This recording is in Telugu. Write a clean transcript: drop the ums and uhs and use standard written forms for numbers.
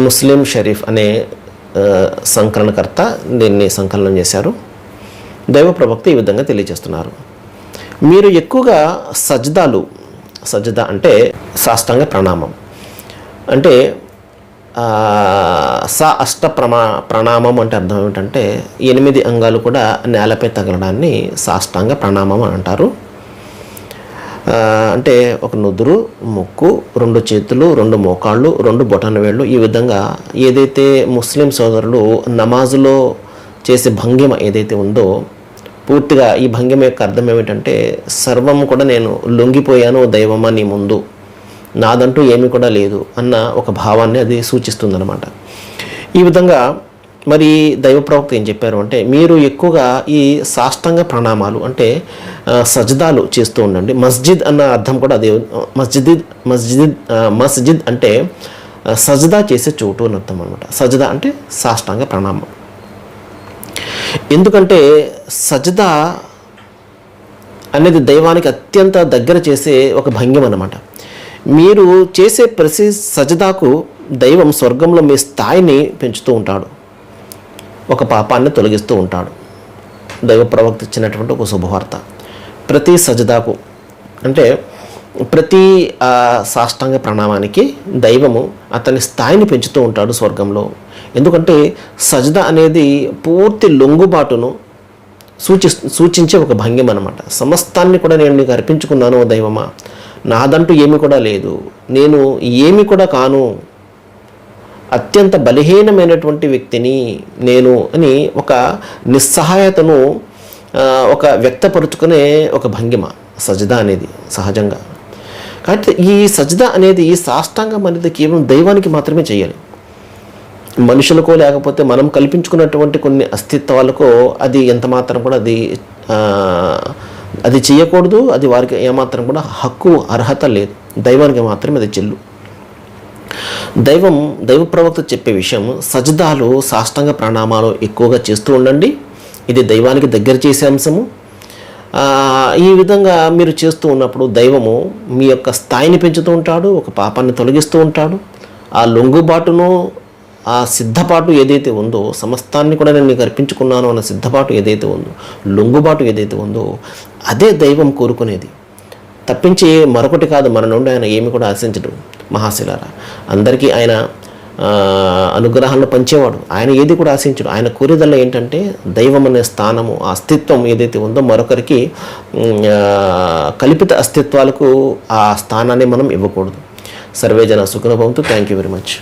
ముస్లిం షరీఫ్ అనే సంకలనకర్త దీన్ని సంకలనం చేశారు. దైవ ప్రవక్త ఈ విధంగా తెలియజేస్తున్నారు. మీరు ఎక్కువగా సజ్దా అంటే సాష్టాంగ ప్రణామం అంటే ప్రణామం అంటే అర్థం ఏమిటంటే 8 అంగాలు కూడా నేలపై తగలడాన్ని సాష్టాంగ ప్రణామం అని అంటారు. అంటే ఒక నుదురు, ముక్కు, 2 చేతులు, 2 మోకాళ్ళు, 2 బొటన వేళ్ళు, ఈ విధంగా ఏదైతే ముస్లిం సోదరులు నమాజులో చేసే భంగిమ ఏదైతే ఉందో పూర్తిగా ఈ భంగిమ యొక్క అర్థం ఏమిటంటే సర్వం కూడా నేను లొంగిపోయాను దైవమా నీ ముందు, నాదంటూ ఏమీ కూడా లేదు అన్న ఒక భావాన్ని అది సూచిస్తుందన్నమాట. ఈ విధంగా మరి దైవ ప్రవక్త ఏం చెప్పారు అంటే మీరు ఎక్కువగా ఈ సాష్టాంగ ప్రణామాలు అంటే సజ్దాలు చేస్తూ ఉండండి. మస్జిద్ అన్న అర్థం కూడా అదే. మస్జిద్ అంటే సజ్దా చేసే చోటు అని అర్థం అనమాట. సజ్దా అంటే సాష్టాంగ ప్రణామం. ఎందుకంటే సజ్దా అనేది దైవానికి అత్యంత దగ్గర చేసే ఒక భంగిమ అన్నమాట. మీరు చేసే ప్రతి సజ్దాకు దైవం స్వర్గంలో మీ స్థాయిని పెంచుతూ ఉంటాడు, ఒక పాపాన్ని తొలగిస్తూ ఉంటాడు. దైవ ప్రవక్త ఇచ్చినటువంటి ఒక శుభవార్త. ప్రతి సజ్దాకు అంటే ప్రతి సాష్టాంగ ప్రణామానికి దైవము అతని స్థాయిని పెంచుతూ ఉంటాడు స్వర్గంలో. ఎందుకంటే సజ్దా అనేది పూర్తి లొంగుబాటును సూచించే ఒక భంగిమ అనమాట. సమస్తాన్ని కూడా నేను నీకు అర్పించుకున్నాను దైవమా, నాదంటూ ఏమి కూడా లేదు, నేను ఏమి కూడా కాను, అత్యంత బలహీనమైనటువంటి వ్యక్తిని నేను అని ఒక నిస్సహాయతను ఒక వ్యక్తపరుచుకునే ఒక భంగిమ సజ్దా అనేది సహజంగా. కాబట్టి ఈ సజ్దా అనేది ఈ సాష్టాంగం అనేది కేవలం దైవానికి మాత్రమే చేయాలి. మనుషులకో లేకపోతే మనం కల్పించుకున్నటువంటి కొన్ని అస్తిత్వాలకో అది ఎంత మాత్రం కూడా అది చేయకూడదు. అది వారికి ఏమాత్రం కూడా హక్కు అర్హత లేదు. దైవానికి మాత్రమే అది చెల్లు. దైవ ప్రవక్త చెప్పే విషయం సజ్దాలు సాష్టాంగ ప్రణామాలు ఎక్కువగా చేస్తూ ఉండండి. ఇది దైవానికి దగ్గర చేసే అంశము. ఈ విధంగా మీరు చేస్తూ ఉన్నప్పుడు దైవము మీ యొక్క స్థాయిని పెంచుతూ ఉంటాడు, ఒక పాపాన్ని తొలగిస్తూ ఉంటాడు. ఆ లొంగుబాటును ఆ సిద్ధపాటు ఏదైతే ఉందో సమస్తాన్ని కూడా నేను నీకు అర్పించుకున్నాను అన్న సిద్ధపాటు ఏదైతే ఉందో లొంగుబాటు ఏదైతే ఉందో అదే దైవం కోరుకునేది తప్పించి మరొకటి కాదు. మన నుండి ఆయన ఏమి కూడా ఆశించడు. మహాశిలారా, అందరికీ ఆయన అనుగ్రహాలను పంచేవాడు. ఆయన ఏది కూడా ఆశించడు. ఆయన కోరిదల్లో ఏంటంటే దైవం అనే స్థానము, ఆ అస్తిత్వం ఏదైతే ఉందో మరొకరికి కల్పిత అస్తిత్వాలకు ఆ స్థానాన్ని మనం ఇవ్వకూడదు. సర్వేజన సుఖినో భవంతు. Thank you very much.